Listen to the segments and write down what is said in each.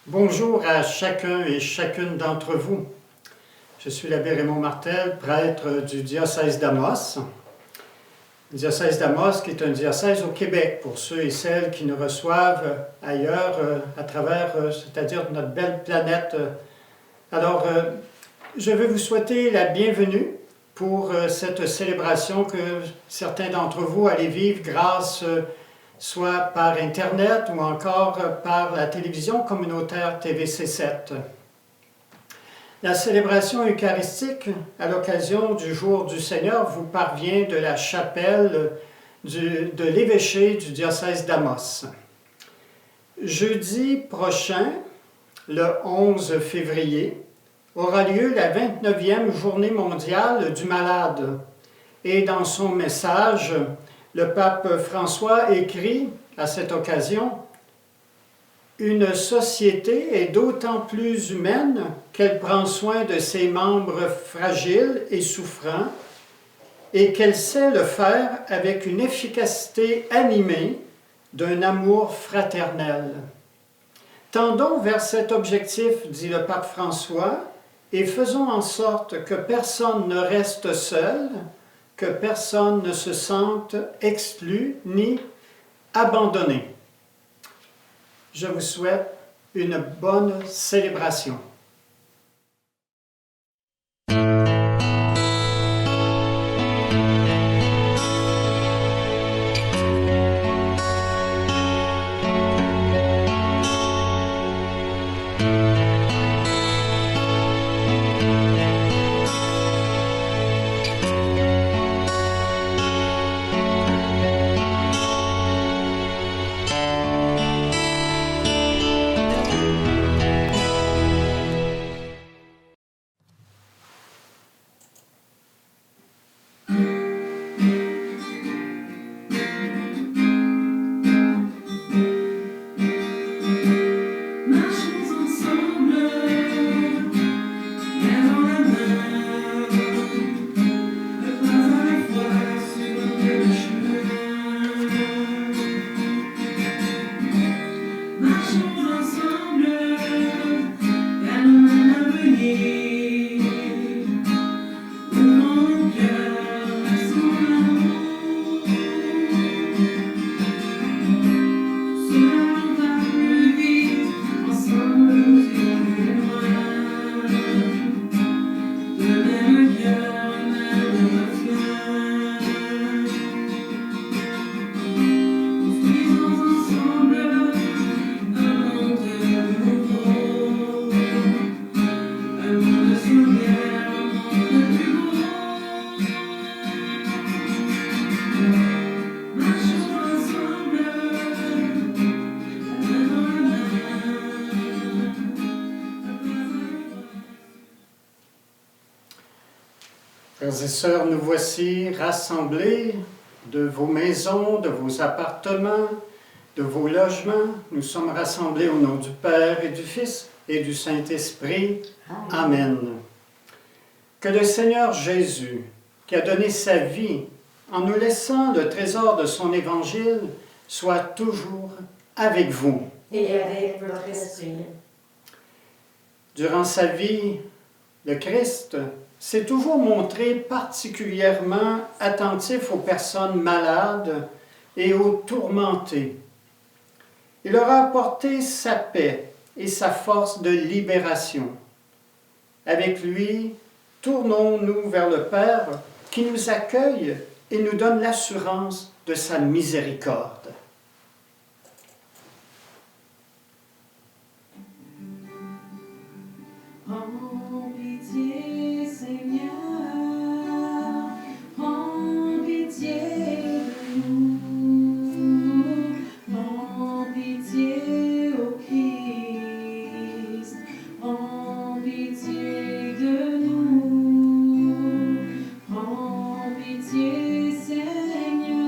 Bonjour à chacun et chacune d'entre vous. Je suis l'abbé Raymond Martel, prêtre du diocèse d'Amos. Le diocèse d'Amos qui est un diocèse au Québec, pour ceux et celles qui nous reçoivent ailleurs, à travers, c'est-à-dire notre belle planète. Alors, je veux vous souhaiter la bienvenue pour cette célébration que certains d'entre vous allez vivre grâce soit par Internet ou encore par la télévision communautaire TVC7. La célébration eucharistique à l'occasion du jour du Seigneur vous parvient de la chapelle de l'évêché du diocèse d'Amos. Jeudi prochain, le 11 février, aura lieu la 29e journée mondiale du malade. Et dans son message, le pape François écrit à cette occasion « Une société est d'autant plus humaine qu'elle prend soin de ses membres fragiles et souffrants et qu'elle sait le faire avec une efficacité animée d'un amour fraternel. Tendons vers cet objectif, dit le pape François, et faisons en sorte que personne ne reste seul, que personne ne se sente exclu ni abandonné. Je vous souhaite une bonne célébration. Frères et sœurs, nous voici rassemblés de vos maisons, de vos appartements, de vos logements. Nous sommes rassemblés au nom du Père et du Fils et du Saint-Esprit. Amen. Que le Seigneur Jésus, qui a donné sa vie en nous laissant le trésor de son Évangile, soit toujours avec vous. Et avec votre esprit. Durant sa vie, le Christ s'est toujours montré particulièrement attentif aux personnes malades et aux tourmentées. Il leur a apporté sa paix et sa force de libération. Avec lui, tournons-nous vers le Père qui nous accueille et nous donne l'assurance de sa miséricorde. Prends pitié, Seigneur, prends pitié de nous, prends pitié, ô Christ, prends pitié de nous, prends pitié, Seigneur,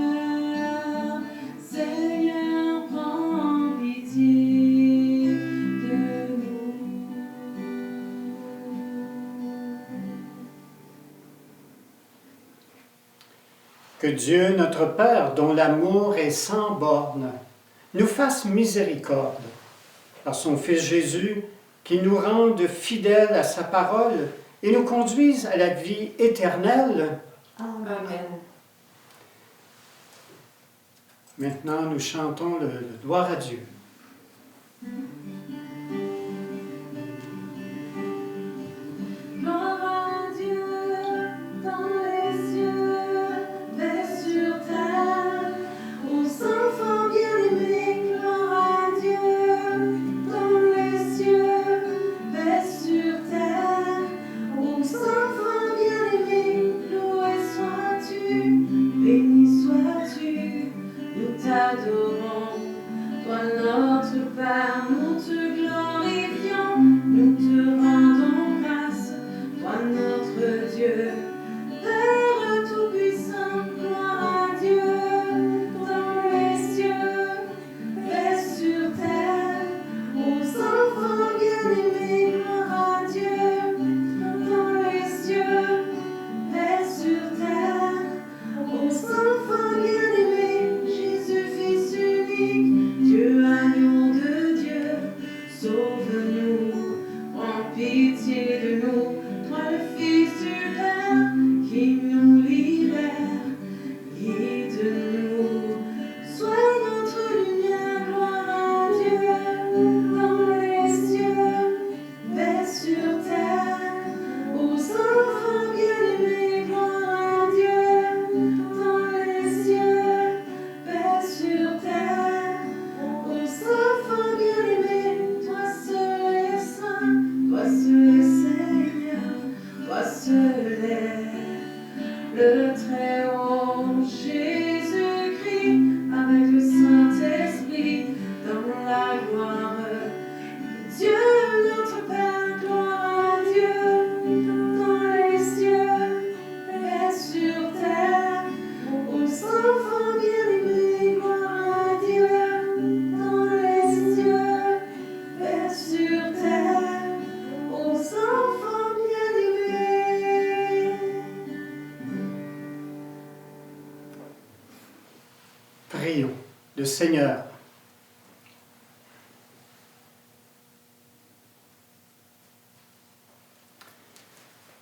Seigneur, prends pitié de nous. Que Dieu, notre Père, dont l'amour est sans bornes, nous fasse miséricorde, par son Fils Jésus, qui nous rende fidèles à sa parole et nous conduise à la vie éternelle. Amen. Maintenant, nous chantons le Gloire à Dieu. Gloire à Dieu dans les cieux, paix sur terre, aux enfants bien-aimés. Gloire à Dieu dans les cieux, paix sur terre, aux enfants bien-aimés. Loué sois-tu, béni sois-tu, nous t'adorons, toi notre Père, nous te glorifions, nous te rendons grâce, toi notre Dieu, Père tout-puissant. Gloire à Dieu dans les cieux, paix sur terre, aux enfants bien-aimés. Gloire à Dieu dans les cieux, paix sur terre, aux enfants bien-aimés. Jésus, Fils unique, Dieu, agneau de Dieu, sauve-nous, prends pitié de nous, toi le Fils du Père, qui nous libère, guide-nous, sois notre lumière. Gloire à Dieu dans les cieux, paix sur terre, aux enfants bien-aimés. Gloire à Dieu dans les cieux, paix sur terre, aux enfants bien-aimés. Toi seul est saint, toi seul est Seigneur, toi seul est le Très-Haut. Jésus-Christ avec le Saint-Esprit dans la gloire. Dieu notre Père, gloire à Dieu dans les cieux, paix sur terre, aux enfants bien-aimés. Gloire à Dieu dans les cieux, paix sur terre, aux enfants bien-aimés. Prions le Seigneur.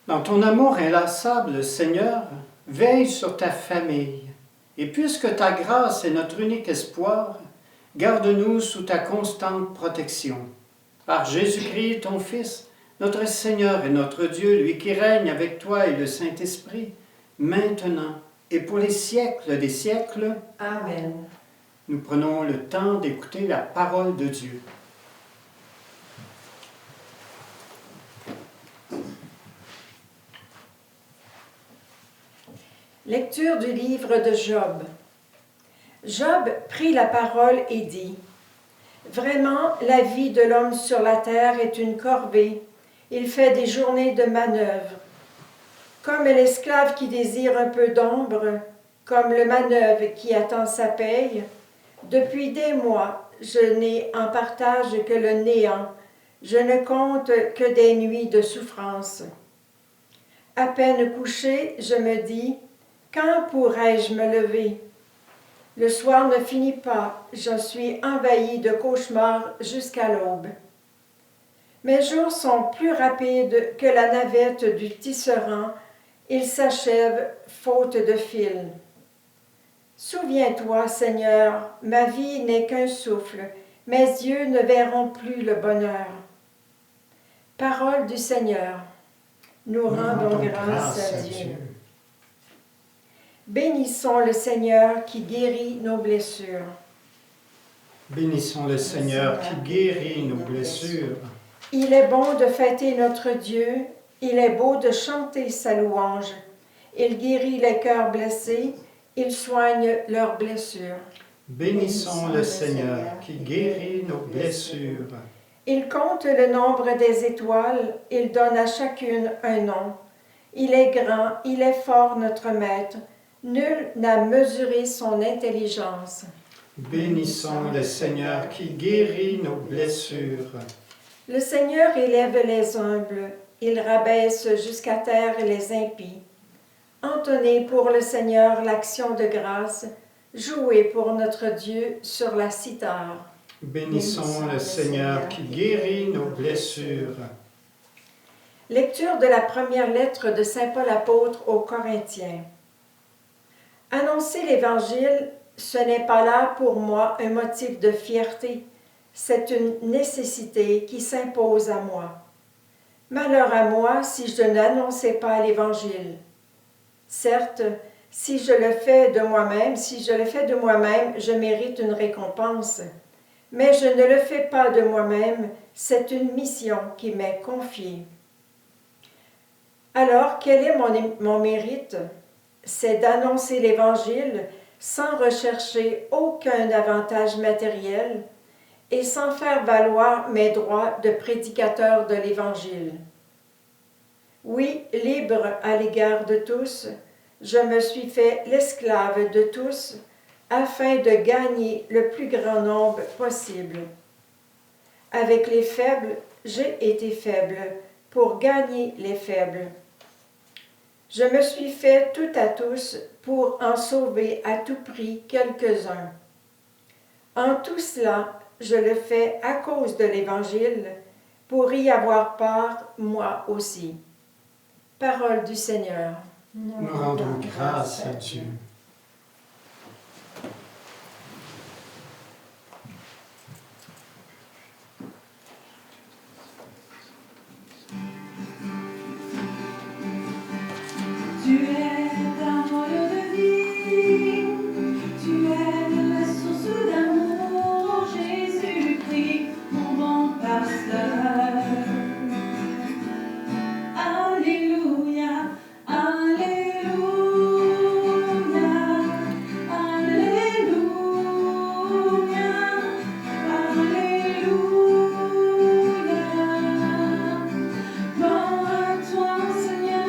Dans ton amour inlassable, Seigneur, veille sur ta famille. Et puisque ta grâce est notre unique espoir, garde-nous sous ta constante protection. Par Jésus-Christ, ton Fils, notre Seigneur et notre Dieu, lui qui règne avec toi et le Saint-Esprit, maintenant et pour les siècles des siècles. Amen. Nous prenons le temps d'écouter la parole de Dieu. Lecture du livre de Job. Job prit la parole et dit : Vraiment, la vie de l'homme sur la terre est une corvée. Il fait des journées de manœuvre. Comme l'esclave qui désire un peu d'ombre, comme le manœuvre qui attend sa paye, depuis des mois, je n'ai en partage que le néant. Je ne compte que des nuits de souffrance. À peine couché, je me dis : quand pourrai-je me lever? Le soir ne finit pas, je suis envahie de cauchemars jusqu'à l'aube. Mes jours sont plus rapides que la navette du tisserand, ils s'achèvent faute de fil. Souviens-toi, Seigneur, ma vie n'est qu'un souffle, mes yeux ne verront plus le bonheur. Parole du Seigneur. Nous rendons grâce à Dieu. Bénissons le Seigneur qui guérit nos blessures. Bénissons le Seigneur qui guérit nos blessures. Il est bon de fêter notre Dieu, il est beau de chanter sa louange. Il guérit les cœurs blessés, il soigne leurs blessures. Bénissons le Seigneur qui guérit nos blessures. Il compte le nombre des étoiles, il donne à chacune un nom. Il est grand, il est fort notre Maître, nul n'a mesuré son intelligence. Bénissons le Seigneur qui guérit nos blessures. Le Seigneur élève les humbles, il rabaisse jusqu'à terre les impies. Entonnez pour le Seigneur l'action de grâce, jouez pour notre Dieu sur la cithare. Bénissons le Seigneur qui guérit nos blessures. Lecture de la première lettre de Saint Paul apôtre aux Corinthiens. Annoncer l'Évangile, ce n'est pas là pour moi un motif de fierté, c'est une nécessité qui s'impose à moi. Malheur à moi si je n'annonçais pas l'Évangile. Certes, si je le fais de moi-même, je mérite une récompense. Mais je ne le fais pas de moi-même, c'est une mission qui m'est confiée. Alors, quel est mon mérite? C'est d'annoncer l'Évangile sans rechercher aucun avantage matériel et sans faire valoir mes droits de prédicateur de l'Évangile. Oui, libre à l'égard de tous, je me suis fait l'esclave de tous, afin de gagner le plus grand nombre possible. Avec les faibles, j'ai été faible pour gagner les faibles. Je me suis fait tout à tous pour en sauver à tout prix quelques-uns. En tout cela, je le fais à cause de l'Évangile, pour y avoir part moi aussi. Parole du Seigneur. Nous rendons grâce à Dieu. Tu es parole de vie, tu es la source d'amour, Jésus-Christ, mon bon pasteur. Alléluia, alléluia, alléluia, alléluia. Gloire à toi, Seigneur.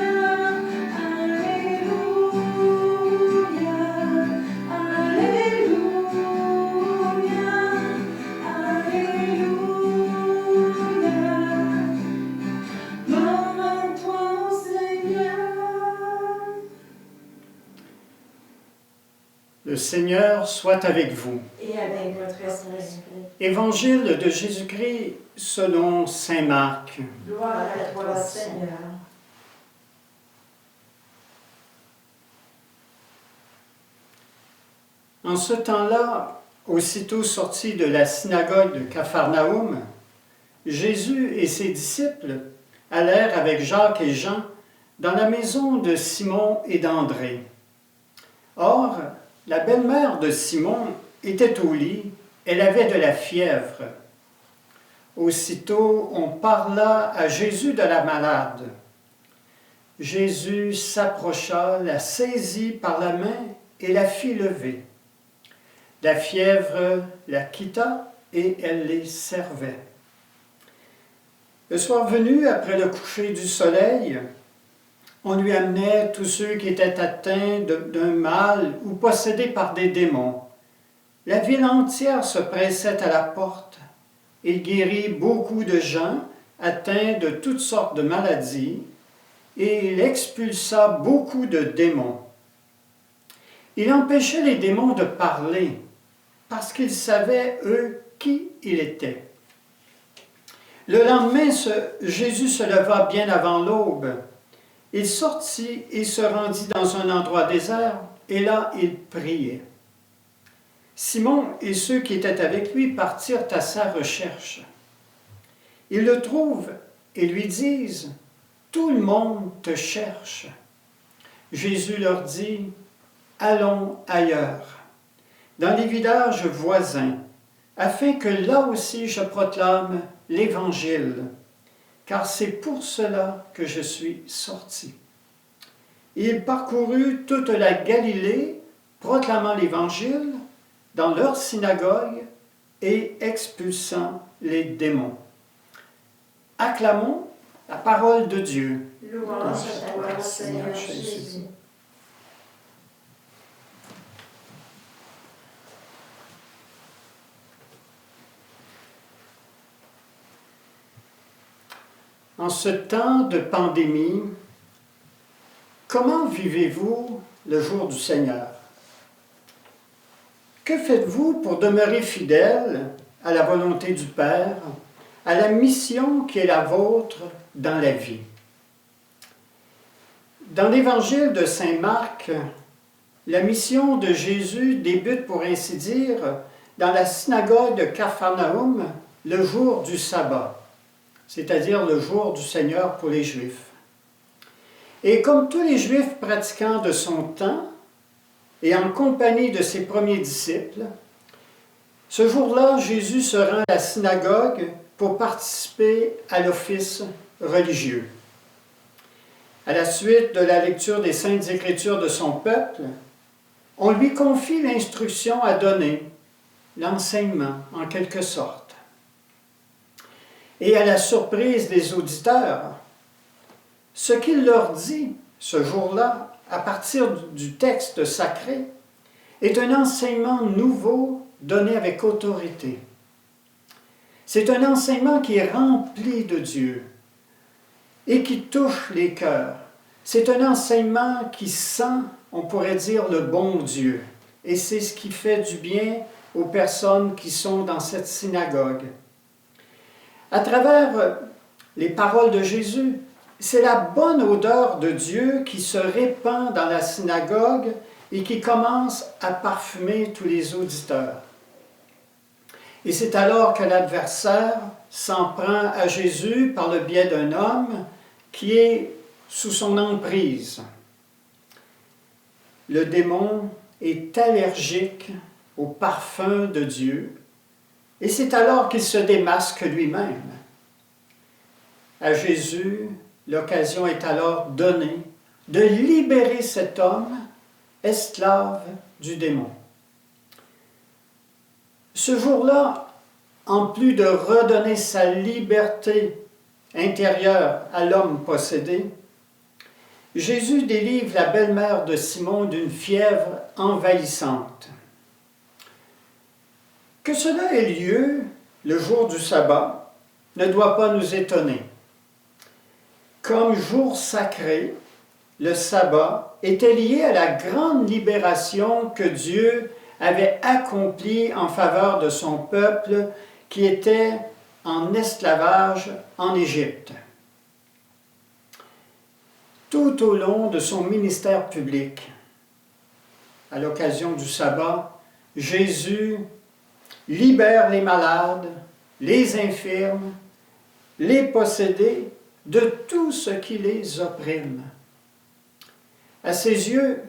Le Seigneur soit avec vous. Et avec votre esprit. Évangile de Jésus-Christ selon saint Marc. Gloire à toi, Seigneur. En ce temps-là, aussitôt sorti de la synagogue de Capharnaüm, Jésus et ses disciples allèrent avec Jacques et Jean dans la maison de Simon et d'André. Or, la belle-mère de Simon était au lit, elle avait de la fièvre. Aussitôt, on parla à Jésus de la malade. Jésus s'approcha, la saisit par la main et la fit lever. La fièvre la quitta et elle les servait. Le soir venu, après le coucher du soleil, on lui amenait tous ceux qui étaient atteints d'un mal ou possédés par des démons. La ville entière se pressait à la porte. Il guérit beaucoup de gens atteints de toutes sortes de maladies et il expulsa beaucoup de démons. Il empêchait les démons de parler parce qu'ils savaient, eux, qui il était. Le lendemain, Jésus se leva bien avant l'aube. Il sortit et se rendit dans un endroit désert, et là il priait. Simon et ceux qui étaient avec lui partirent à sa recherche. Ils le trouvent et lui disent « Tout le monde te cherche ». Jésus leur dit « Allons ailleurs, dans les villages voisins, afin que là aussi je proclame l'Évangile, car c'est pour cela que je suis sorti. » Il parcourut toute la Galilée, proclamant l'Évangile dans leur synagogue et expulsant les démons. Acclamons la parole de Dieu. Louange à toi, Seigneur Jésus. En ce temps de pandémie, comment vivez-vous le jour du Seigneur? Que faites-vous pour demeurer fidèle à la volonté du Père, à la mission qui est la vôtre dans la vie. Dans l'évangile de Saint Marc, la mission de Jésus débute, pour ainsi dire, dans la synagogue de Capharnaüm le jour du sabbat, c'est-à-dire le jour du Seigneur pour les Juifs. Et comme tous les Juifs pratiquants de son temps, et en compagnie de ses premiers disciples, ce jour-là, Jésus se rend à la synagogue pour participer à l'office religieux. À la suite de la lecture des Saintes Écritures de son peuple, on lui confie l'instruction à donner, l'enseignement en quelque sorte. Et à la surprise des auditeurs, ce qu'il leur dit ce jour-là, à partir du texte sacré, est un enseignement nouveau donné avec autorité. C'est un enseignement qui est rempli de Dieu et qui touche les cœurs. C'est un enseignement qui sent, on pourrait dire, le bon Dieu. Et c'est ce qui fait du bien aux personnes qui sont dans cette synagogue. À travers les paroles de Jésus, c'est la bonne odeur de Dieu qui se répand dans la synagogue et qui commence à parfumer tous les auditeurs. Et c'est alors que l'adversaire s'en prend à Jésus par le biais d'un homme qui est sous son emprise. Le démon est allergique au parfum de Dieu, et c'est alors qu'il se démasque lui-même. À Jésus, l'occasion est alors donnée de libérer cet homme, esclave du démon. Ce jour-là, en plus de redonner sa liberté intérieure à l'homme possédé, Jésus délivre la belle-mère de Simon d'une fièvre envahissante. Que cela ait lieu le jour du sabbat ne doit pas nous étonner. Comme jour sacré, le sabbat était lié à la grande libération que Dieu avait accomplie en faveur de son peuple qui était en esclavage en Égypte. Tout au long de son ministère public, à l'occasion du sabbat, Jésus libère les malades, les infirmes, les possédés de tout ce qui les opprime. À ses yeux,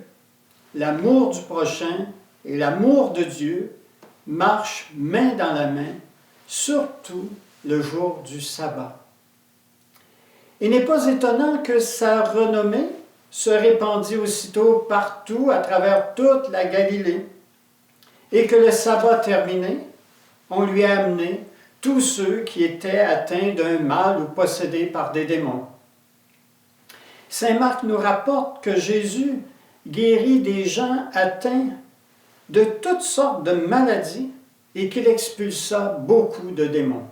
l'amour du prochain et l'amour de Dieu marchent main dans la main, surtout le jour du sabbat. Il n'est pas étonnant que sa renommée se répandit aussitôt partout à travers toute la Galilée et que le sabbat terminé, on lui a amené tous ceux qui étaient atteints d'un mal ou possédés par des démons. Saint Marc nous rapporte que Jésus guérit des gens atteints de toutes sortes de maladies et qu'il expulsa beaucoup de démons.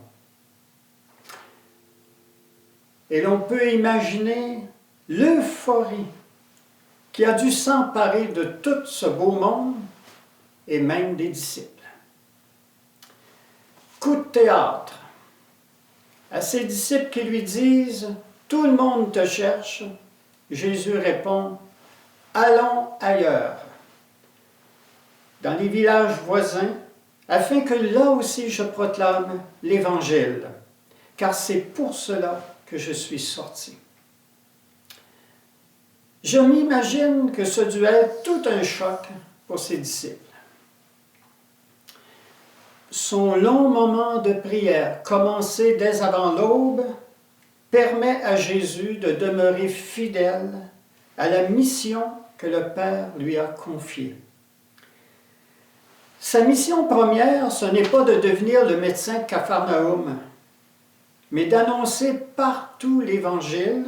Et l'on peut imaginer l'euphorie qui a dû s'emparer de tout ce beau monde et même des disciples. Coup de théâtre à ses disciples qui lui disent « Tout le monde te cherche », Jésus répond « Allons ailleurs, dans les villages voisins, afin que là aussi je proclame l'Évangile, car c'est pour cela que je suis sorti. » Je m'imagine que ce dut être tout un choc pour ses disciples. Son long moment de prière, commencé dès avant l'aube, permet à Jésus de demeurer fidèle à la mission que le Père lui a confiée. Sa mission première, ce n'est pas de devenir le médecin de Capharnaüm, mais d'annoncer partout l'Évangile,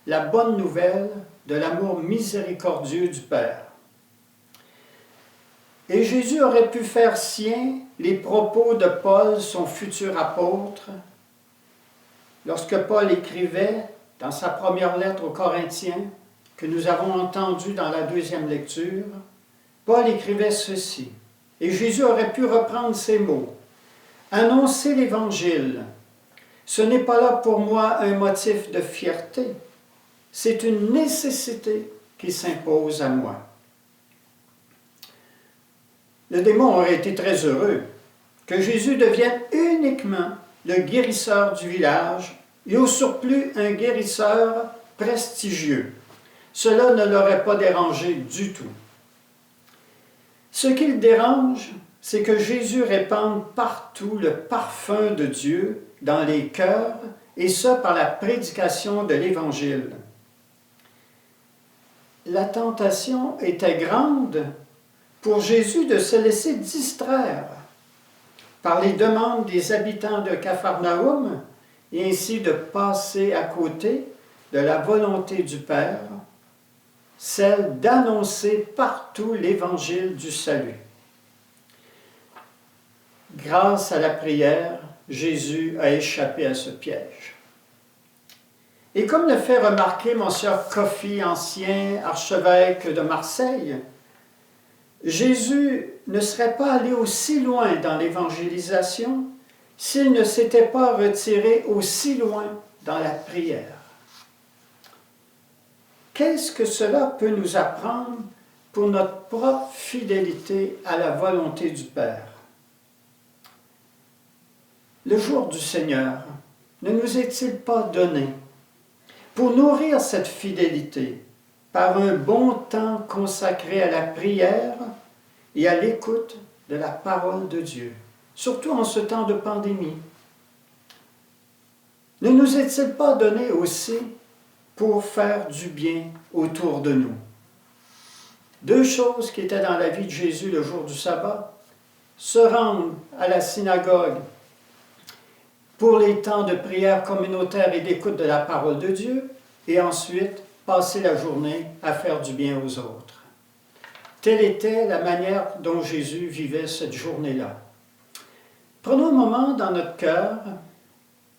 la bonne nouvelle de l'amour miséricordieux du Père. Et Jésus aurait pu faire sien les propos de Paul, son futur apôtre, lorsque Paul écrivait dans sa première lettre aux Corinthiens, que nous avons entendu dans la deuxième lecture, Paul écrivait ceci, et Jésus aurait pu reprendre ces mots. « Annoncer l'Évangile, ce n'est pas là pour moi un motif de fierté, c'est une nécessité qui s'impose à moi. Le démon aurait été très heureux que Jésus devienne uniquement le guérisseur du village et au surplus un guérisseur prestigieux. Cela ne l'aurait pas dérangé du tout. Ce qui le dérange, c'est que Jésus répande partout le parfum de Dieu dans les cœurs, et ce par la prédication de l'Évangile. La tentation était grande pour Jésus de se laisser distraire par les demandes des habitants de Capharnaüm et ainsi de passer à côté de la volonté du Père, celle d'annoncer partout l'Évangile du salut. Grâce à la prière, Jésus a échappé à ce piège. Et comme le fait remarquer Monseigneur Coffey, ancien archevêque de Marseille, Jésus ne serait pas allé aussi loin dans l'évangélisation s'il ne s'était pas retiré aussi loin dans la prière. Qu'est-ce que cela peut nous apprendre pour notre propre fidélité à la volonté du Père? Le jour du Seigneur ne nous est-il pas donné pour nourrir cette fidélité par un bon temps consacré à la prière et à l'écoute de la parole de Dieu, surtout en ce temps de pandémie? Ne nous est-il pas donné aussi pour faire du bien autour de nous? Deux choses qui étaient dans la vie de Jésus le jour du sabbat: se rendre à la synagogue pour les temps de prière communautaire et d'écoute de la parole de Dieu, et ensuite passer la journée à faire du bien aux autres. Telle était la manière dont Jésus vivait cette journée-là. Prenons un moment dans notre cœur,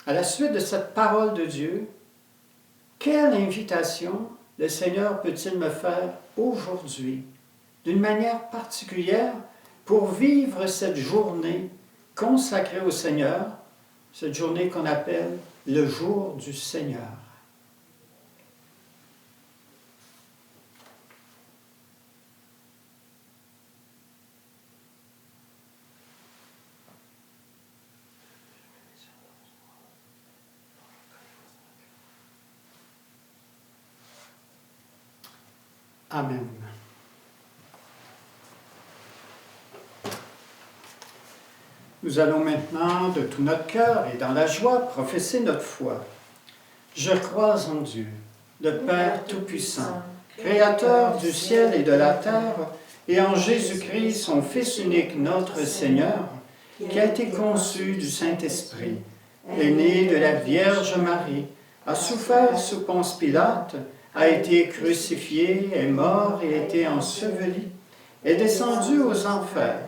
à la suite de cette parole de Dieu, quelle invitation le Seigneur peut-il me faire aujourd'hui, d'une manière particulière, pour vivre cette journée consacrée au Seigneur, cette journée qu'on appelle le jour du Seigneur. Amen. Nous allons maintenant, de tout notre cœur et dans la joie, professer notre foi. Je crois en Dieu, le Père Tout-Puissant, Créateur du ciel et de la terre, et en Jésus-Christ, son Fils unique, notre Seigneur, qui a été conçu du Saint-Esprit, est né de la Vierge Marie, a souffert sous Ponce Pilate, a été crucifié, est mort et a été enseveli, est descendu aux enfers.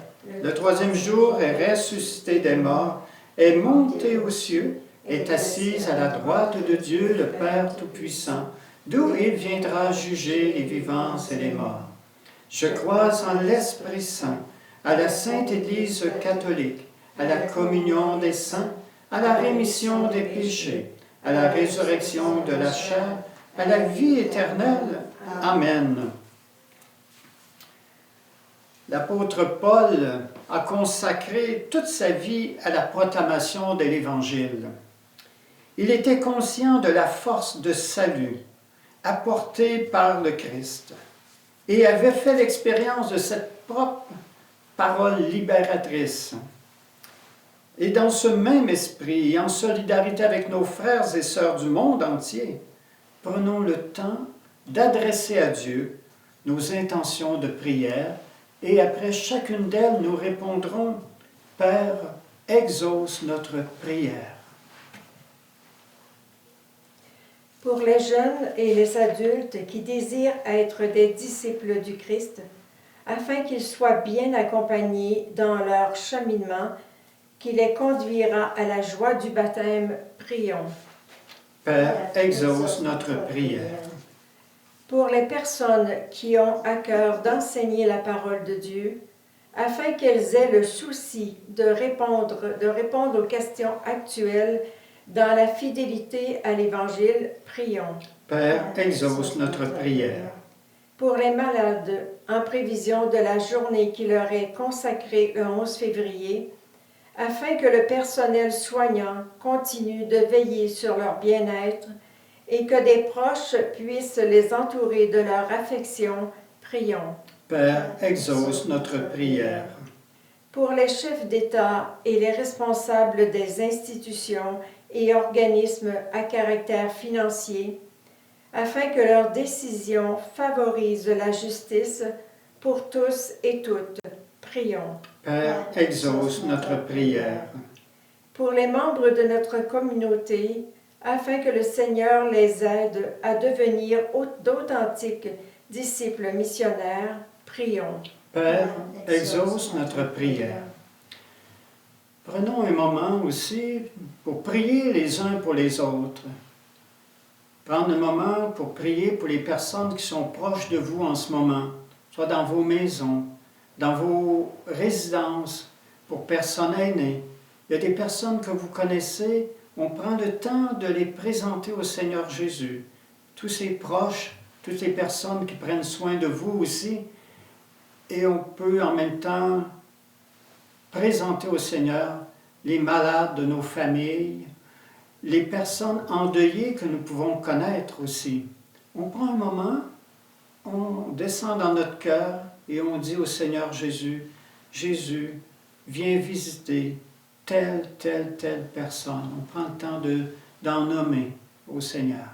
Le troisième jour est ressuscité des morts, est monté aux cieux, est assis à la droite de Dieu, le Père Tout-Puissant, d'où il viendra juger les vivants et les morts. Je crois en l'Esprit Saint, à la Sainte Église catholique, à la communion des saints, à la rémission des péchés, à la résurrection de la chair, à la vie éternelle. Amen. L'apôtre Paul a consacré toute sa vie à la proclamation de l'Évangile. Il était conscient de la force de salut apportée par le Christ et avait fait l'expérience de cette propre parole libératrice. Et dans ce même esprit et en solidarité avec nos frères et sœurs du monde entier, prenons le temps d'adresser à Dieu nos intentions de prière. Et après chacune d'elles, nous répondrons: Père, exauce notre prière. Pour les jeunes et les adultes qui désirent être des disciples du Christ, afin qu'ils soient bien accompagnés dans leur cheminement qui les conduira à la joie du baptême, prions. Père, exauce notre prière. Pour les personnes qui ont à cœur d'enseigner la parole de Dieu, afin qu'elles aient le souci de répondre aux questions actuelles dans la fidélité à l'Évangile. Prions. Père, exauce notre prière. Pour les malades, en prévision de la journée qui leur est consacrée le 11 février, afin que le personnel soignant continue de veiller sur leur bien-être et que des proches puissent les entourer de leur affection, prions. Père, exauce notre prière. Pour les chefs d'État et les responsables des institutions et organismes à caractère financier, afin que leurs décisions favorisent la justice pour tous et toutes, prions. Père, exauce notre prière. Pour les membres de notre communauté, afin que le Seigneur les aide à devenir d'authentiques disciples missionnaires, prions. Père, exauce notre prière. Prenons un moment aussi pour prier les uns pour les autres. Prendre un moment pour prier pour les personnes qui sont proches de vous en ce moment, soit dans vos maisons, dans vos résidences, pour personnes aînées. Il y a des personnes que vous connaissez, on prend le temps de les présenter au Seigneur Jésus. Tous ces proches, toutes les personnes qui prennent soin de vous aussi, et on peut en même temps présenter au Seigneur les malades de nos familles, les personnes endeuillées que nous pouvons connaître aussi. On prend un moment, on descend dans notre cœur et on dit au Seigneur Jésus, Jésus, viens visiter telle personne. On prend le temps d'en nommer au Seigneur.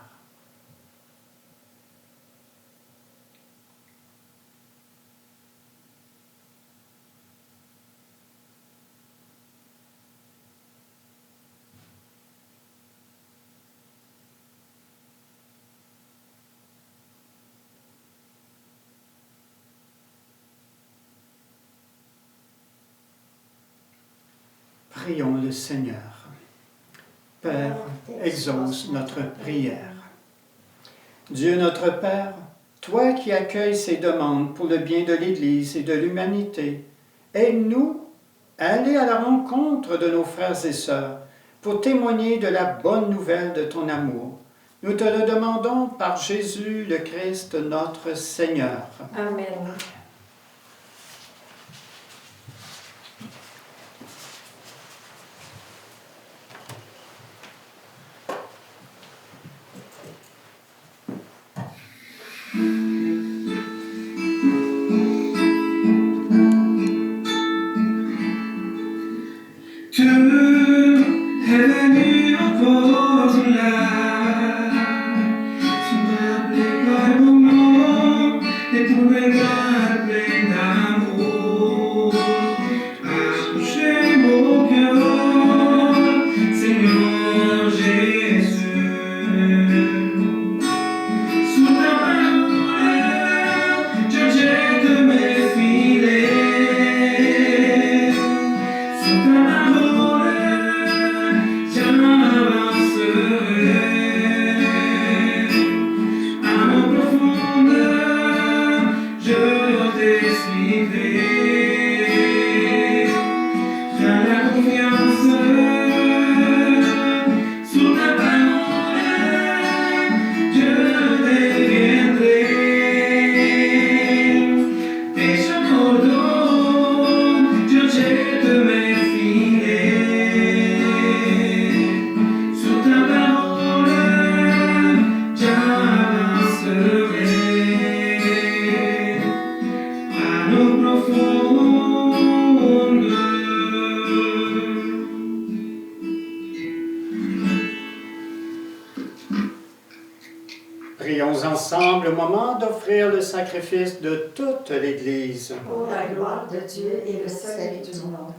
Prions le Seigneur. Père, exauce notre prière. Dieu notre Père, toi qui accueilles ces demandes pour le bien de l'Église et de l'humanité, aide-nous à aller à la rencontre de nos frères et sœurs pour témoigner de la bonne nouvelle de ton amour. Nous te le demandons par Jésus le Christ, notre Seigneur. Amen. Tu es venu encore là, tu m'as appelé par mon nom, et ton regard plein d'amour a touché mon cœur, Seigneur Jésus. Sous ta parole, je jette mes filets. Sous ta parole, j'avancerai. À mon profondeur, je te suivrai. J'ai la confiance. Sous ta parole, je deviendrai péché au dos, je jette mes filets. Sous ta parole, j'avancerai à l'eau profonde. Prions ensemble au moment d'offrir le sacrifice de toute l'Église. Pour la gloire de Dieu et le salut du monde.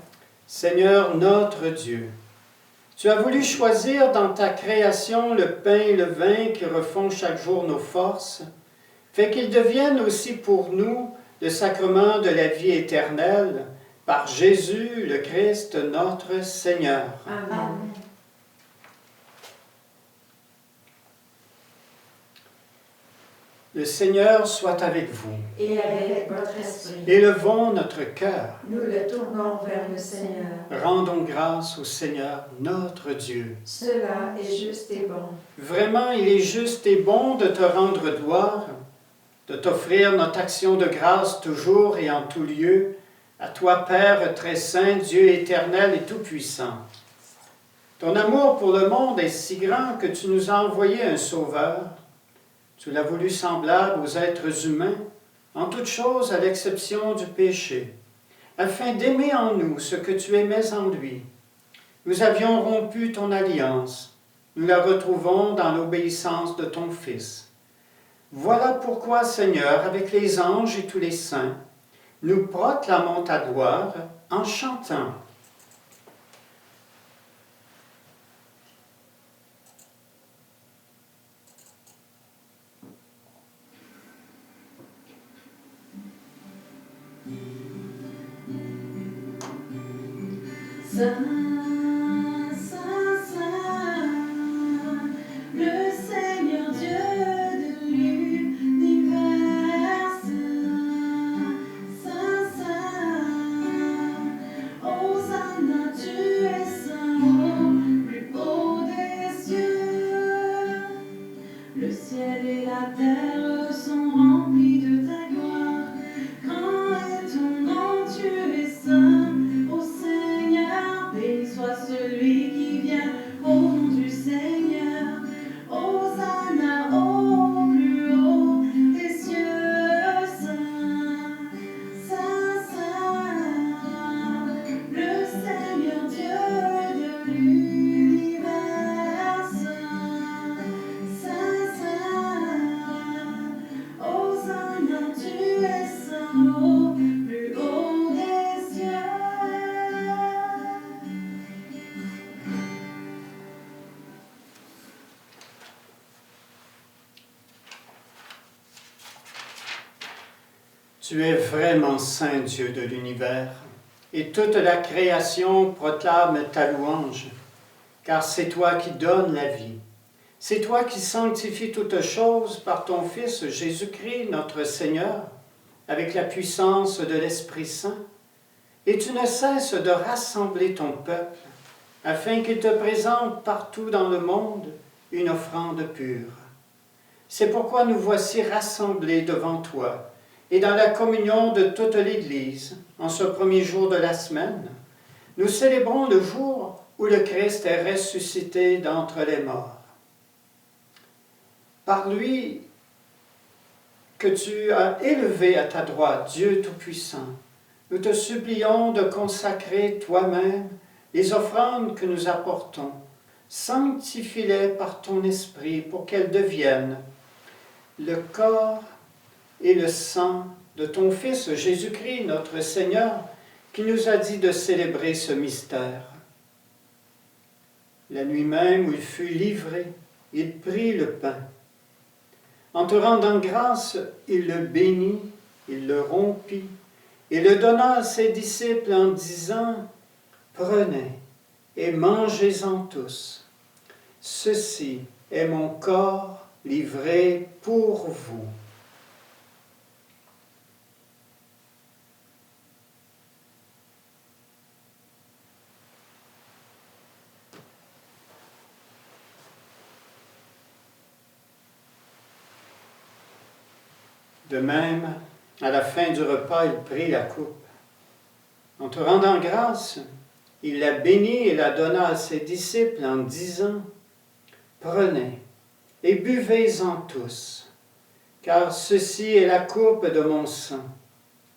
Seigneur notre Dieu, tu as voulu choisir dans ta création le pain et le vin qui refont chaque jour nos forces, fait qu'ils deviennent aussi pour nous le sacrement de la vie éternelle, par Jésus le Christ notre Seigneur. Amen. Le Seigneur soit avec vous. et avec votre esprit. Élevons notre cœur. Nous le tournons vers le Seigneur. Rendons grâce au Seigneur, notre Dieu. Cela est juste et bon. Vraiment, il est juste et bon de te rendre gloire, de t'offrir notre action de grâce toujours et en tout lieu, à toi, Père très saint, Dieu éternel et tout-puissant. Ton amour pour le monde est si grand que tu nous as envoyé un Sauveur. Tu l'as voulu semblable aux êtres humains, en toutes choses à l'exception du péché, afin d'aimer en nous ce que tu aimais en lui. Nous avions rompu ton alliance, nous la retrouvons dans l'obéissance de ton Fils. Voilà pourquoi, Seigneur, avec les anges et tous les saints, nous proclamons ta gloire en chantant. Saint, Saint, Saint, le Seigneur Dieu de l'univers. Saint, Saint, Hosanna, tu es saint au plus haut des cieux. Le ciel et la terre sont remplis de ta gloire. Grand est ton nom, tu es saint. Béni soit celui qui vient au nom du Seigneur. Hosanna au plus haut des cieux. Saint, Saint, Saint, le Seigneur Dieu de l'univers. Saint, Saint, Saint, Hosanna, tu es saint au plus haut des cieux. Tu es vraiment saint Dieu de l'univers, et toute la création proclame ta louange, car c'est toi qui donnes la vie. C'est toi qui sanctifies toutes choses par ton Fils Jésus-Christ, notre Seigneur, avec la puissance de l'Esprit Saint. Et tu ne cesses de rassembler ton peuple, afin qu'il te présente partout dans le monde une offrande pure. C'est pourquoi nous voici rassemblés devant toi, et dans la communion de toute l'Église, en ce premier jour de la semaine, nous célébrons le jour où le Christ est ressuscité d'entre les morts. Par lui que tu as élevé à ta droite, Dieu Tout-Puissant, nous te supplions de consacrer toi-même les offrandes que nous apportons. Sanctifie-les par ton esprit pour qu'elles deviennent le corps et le sang de ton Fils Jésus-Christ, notre Seigneur, qui nous a dit de célébrer ce mystère. La nuit même où il fut livré, il prit le pain. En te rendant grâce, il le bénit, il le rompit, et le donna à ses disciples en disant, « Prenez et mangez-en tous. Ceci est mon corps livré pour vous. » De même, à la fin du repas, il prit la coupe. En te rendant grâce, il la bénit et la donna à ses disciples en disant, « Prenez et buvez-en tous, car ceci est la coupe de mon sang,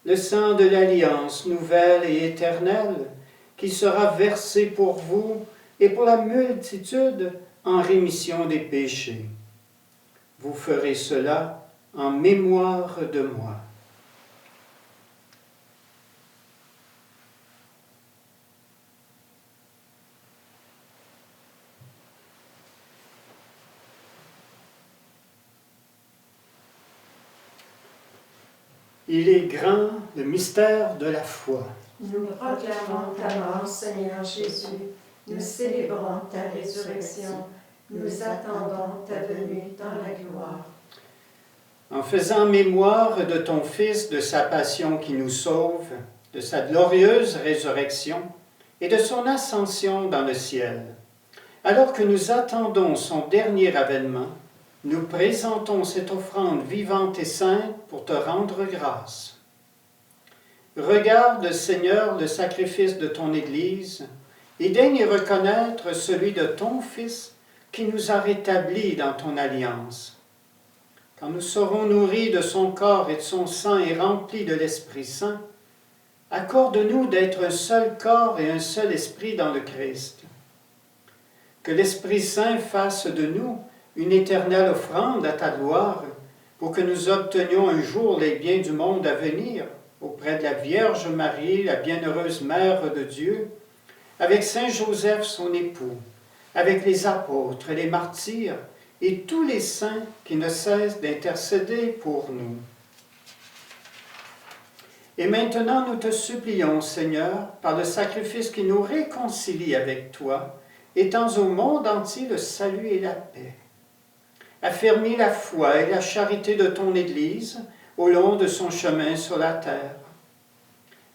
le sang de l'alliance nouvelle et éternelle, qui sera versé pour vous et pour la multitude en rémission des péchés. Vous ferez cela en mémoire de moi. » Il est grand le mystère de la foi. Nous proclamons ta mort, Seigneur Jésus. Nous célébrons ta résurrection. Nous attendons ta venue dans la gloire. en faisant mémoire de ton Fils, de sa passion qui nous sauve, de sa glorieuse résurrection et de son ascension dans le ciel. Alors que nous attendons son dernier avènement, nous présentons cette offrande vivante et sainte pour te rendre grâce. Regarde, Seigneur, le sacrifice de ton Église et daigne y reconnaître celui de ton Fils qui nous a rétablis dans ton alliance. Quand nous serons nourris de son corps et de son sang et remplis de l'Esprit Saint, accorde-nous d'être un seul corps et un seul esprit dans le Christ. Que l'Esprit Saint fasse de nous une éternelle offrande à ta gloire, pour que nous obtenions un jour les biens du monde à venir, auprès de la Vierge Marie, la bienheureuse Mère de Dieu, avec Saint Joseph son époux, avec les apôtres et les martyrs, et tous les saints qui ne cessent d'intercéder pour nous. Et maintenant nous te supplions, Seigneur, par le sacrifice qui nous réconcilie avec toi, étends au monde entier le salut et la paix. Affermis la foi et la charité de ton Église au long de son chemin sur la terre.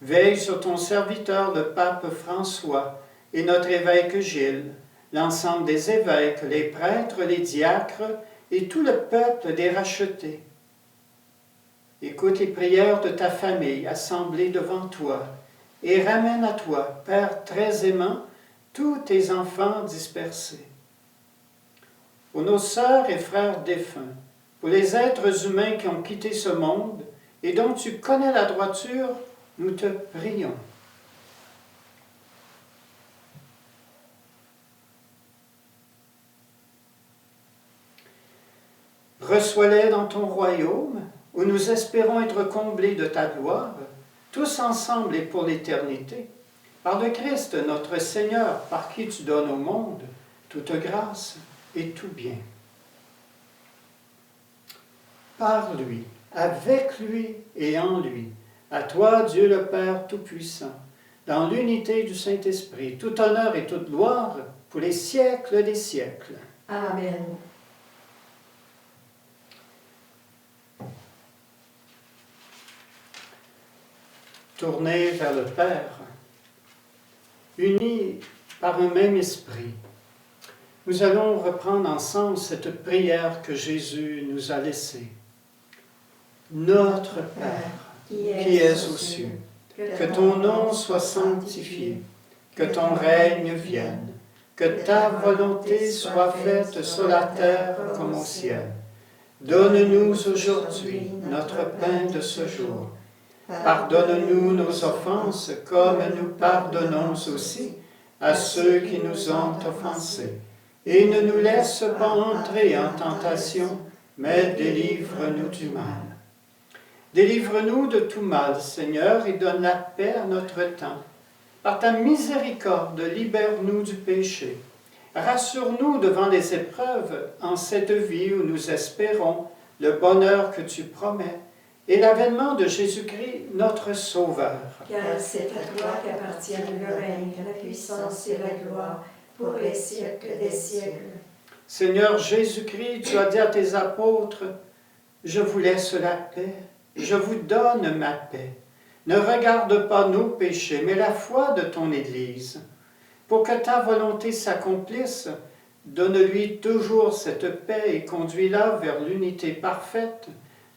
Veille sur ton serviteur, le pape François, et notre évêque Gilles, l'ensemble des évêques, les prêtres, les diacres et tout le peuple des rachetés. Écoute les prières de ta famille assemblée devant toi et ramène à toi, Père très aimant, tous tes enfants dispersés. Pour nos sœurs et frères défunts, pour les êtres humains qui ont quitté ce monde et dont tu connais la droiture, nous te prions. Reçois-les dans ton royaume, où nous espérons être comblés de ta gloire, tous ensemble et pour l'éternité, par le Christ notre Seigneur, par qui tu donnes au monde toute grâce et tout bien. Par lui, avec lui et en lui, à toi, Dieu le Père Tout-Puissant, dans l'unité du Saint-Esprit, tout honneur et toute gloire pour les siècles des siècles. Amen. Tournés vers le Père, unis par un même esprit, nous allons reprendre ensemble cette prière que Jésus nous a laissée. Notre Père, qui es aux cieux, que ton nom soit sanctifié, que ton règne vienne, que ta volonté soit faite sur la terre comme au ciel. Donne-nous aujourd'hui notre pain de ce jour. Pardonne-nous nos offenses comme nous pardonnons aussi à ceux qui nous ont offensés. Et ne nous laisse pas entrer en tentation, mais délivre-nous du mal. Délivre-nous de tout mal, Seigneur, et donne la paix à notre temps. Par ta miséricorde, libère-nous du péché. Rassure-nous devant les épreuves en cette vie où nous espérons le bonheur que tu promets et l'avènement de Jésus-Christ, notre Sauveur. Car c'est à toi qu'appartiennent le règne, la puissance et la gloire, pour les siècles des siècles. Seigneur Jésus-Christ, tu as dit à tes apôtres, « Je vous laisse la paix, je vous donne ma paix. Ne regarde pas nos péchés, mais la foi de ton Église. Pour que ta volonté s'accomplisse, donne-lui toujours cette paix et conduis-la vers l'unité parfaite,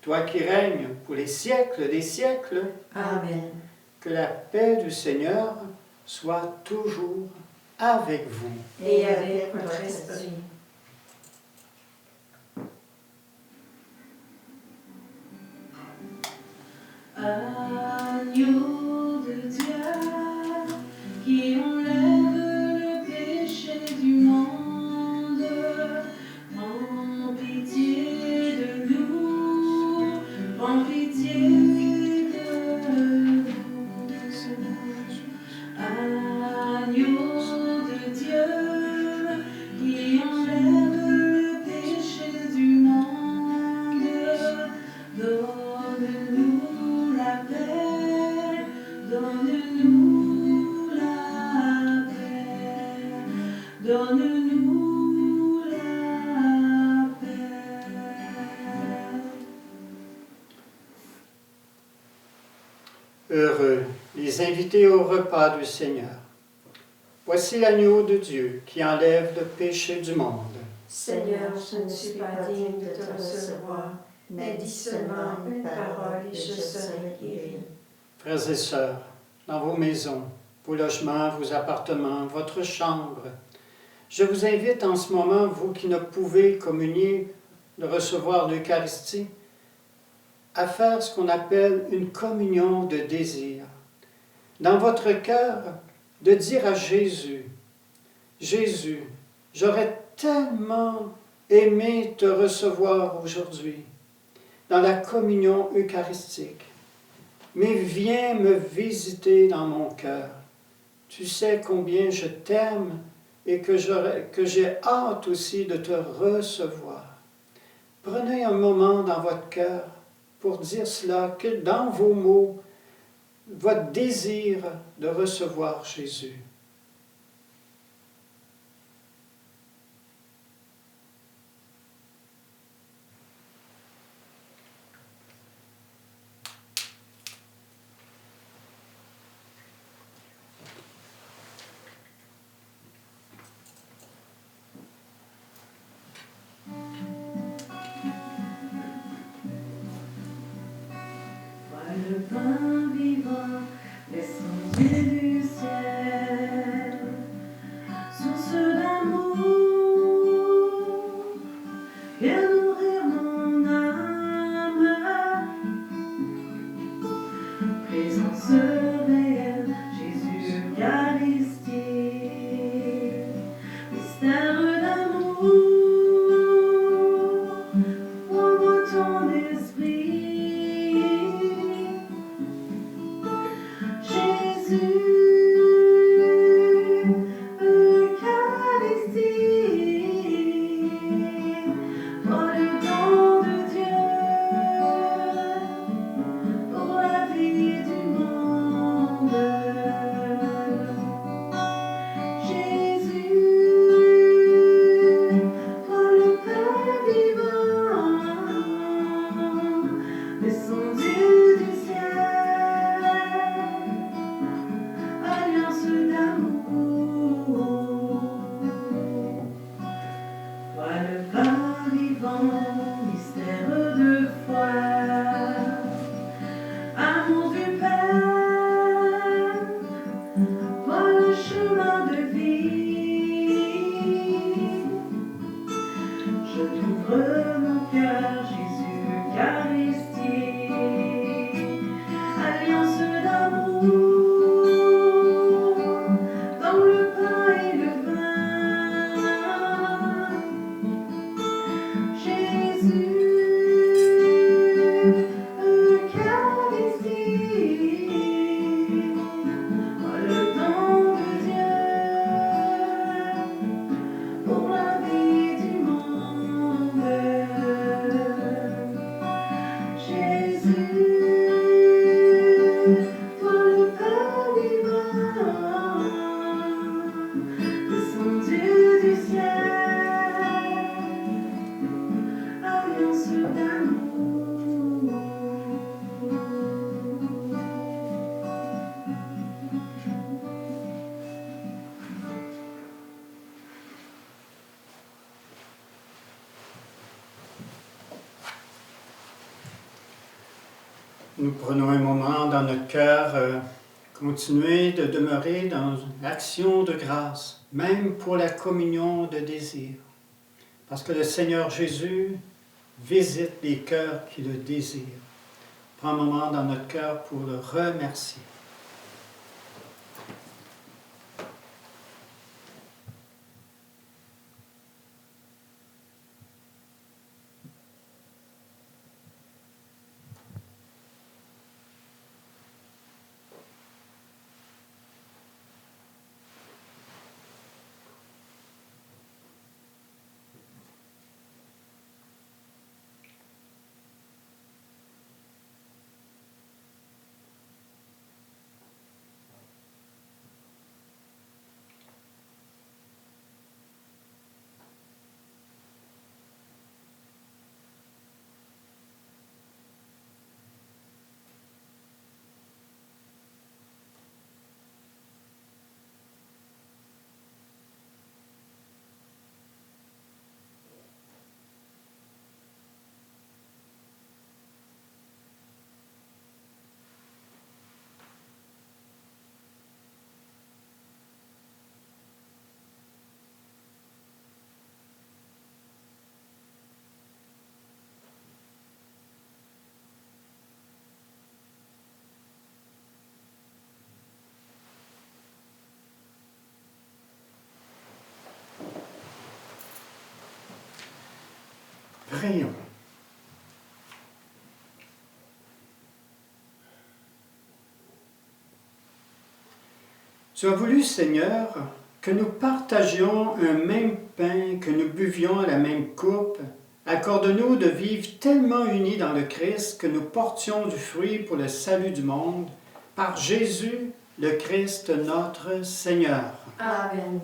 toi qui règnes pour les siècles des siècles. Amen. Que la paix du Seigneur soit toujours avec vous. Et avec notre esprit. Agneau de Dieu, qui enlève le péché du monde, prends pitié de nous, prends pitié de nous. Agneau de Dieu, qui enlève Heureux les invités au repas du Seigneur. Voici l'agneau de Dieu qui enlève le péché du monde. Seigneur, je ne suis pas digne de te recevoir, mais dis seulement une parole et je serai guéri. Frères et sœurs, dans vos maisons, vos logements, vos appartements, votre chambre, je vous invite en ce moment, vous qui ne pouvez communier, de recevoir l'Eucharistie, à faire ce qu'on appelle une communion de désir. Dans votre cœur, de dire à Jésus, Jésus, j'aurais tellement aimé te recevoir aujourd'hui dans la communion eucharistique, mais viens me visiter dans mon cœur. Tu sais combien je t'aime et que j'ai hâte aussi de te recevoir. Prenez un moment dans votre cœur pour dire cela, que dans vos mots, votre désir de recevoir Jésus. Le pain vivant descendu du ciel, source d'amour, viens nourrir mon âme, présence réelle, Jésus Eucharistie, mystère d'amour, prends-moi ton esprit. Nous prenons un moment dans notre cœur, continuer de demeurer dans l'action de grâce, même pour la communion de désir. Parce que le Seigneur Jésus visite les cœurs qui le désirent. Prends un moment dans notre cœur pour le remercier. Prions. Tu as voulu, Seigneur, que nous partagions un même pain, que nous buvions à la même coupe. Accorde-nous de vivre tellement unis dans le Christ que nous portions du fruit pour le salut du monde, par Jésus, le Christ, notre Seigneur. Amen.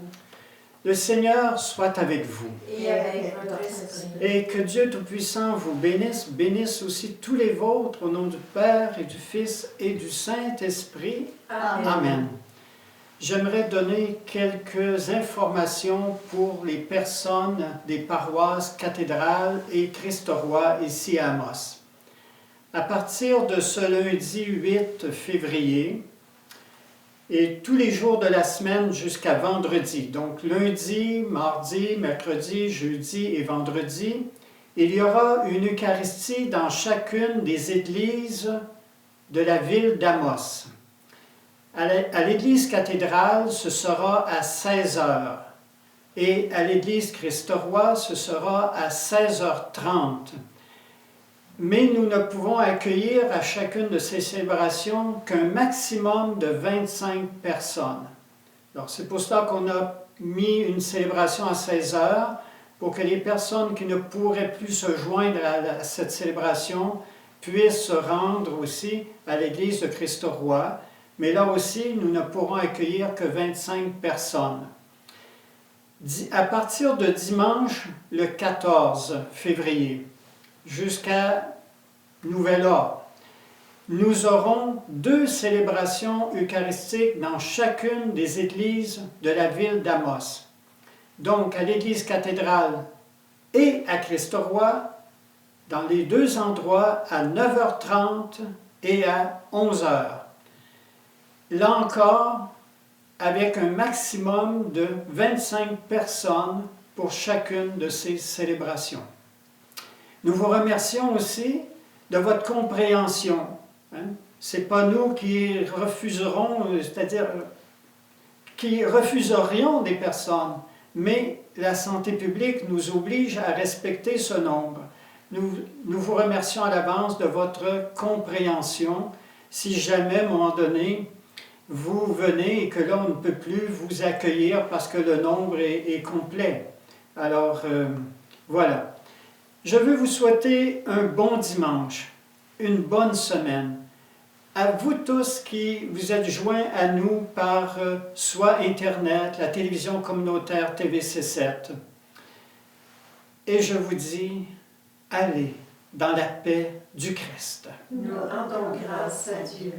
Le Seigneur soit avec vous. Et avec votre esprit. Et que Dieu Tout-Puissant vous bénisse, bénisse aussi tous les vôtres, au nom du Père et du Fils et du Saint-Esprit. Amen. Amen. J'aimerais donner quelques informations pour les personnes des paroisses cathédrales et Christ-Roi ici à Amos. À partir de ce lundi 8 février, et tous les jours de la semaine jusqu'à vendredi, donc lundi, mardi, mercredi, jeudi et vendredi, il y aura une Eucharistie dans chacune des églises de la ville d'Amos. À l'église cathédrale, ce sera à 16h et à l'église Christ-Roi, ce sera à 16h30. Mais nous ne pouvons accueillir à chacune de ces célébrations qu'un maximum de 25 personnes. Alors c'est pour cela qu'on a mis une célébration à 16h, pour que les personnes qui ne pourraient plus se joindre à cette célébration puissent se rendre aussi à l'église de Christ-Roi. Mais là aussi, nous ne pourrons accueillir que 25 personnes. À partir de dimanche, le 14 février, jusqu'à nouvel ordre, nous aurons 2 célébrations eucharistiques dans chacune des églises de la ville d'Amos. Donc, à l'église cathédrale et à Christ-Roi, dans les 2 endroits, à 9h30 et à 11h. Là encore, avec un maximum de 25 personnes pour chacune de ces célébrations. Nous vous remercions aussi de votre compréhension. Ce n'est pas nous qui refuserons, c'est-à-dire qui refuserions des personnes, mais la santé publique nous oblige à respecter ce nombre. Nous vous remercions à l'avance de votre compréhension. Si jamais, à un moment donné, vous venez et que là, on ne peut plus vous accueillir parce que le nombre est complet. Alors, voilà. Je veux vous souhaiter un bon dimanche, une bonne semaine. À vous tous qui vous êtes joints à nous par soit Internet, la télévision communautaire TVC7. Et je vous dis, allez dans la paix du Christ. Nous rendons grâce à Dieu.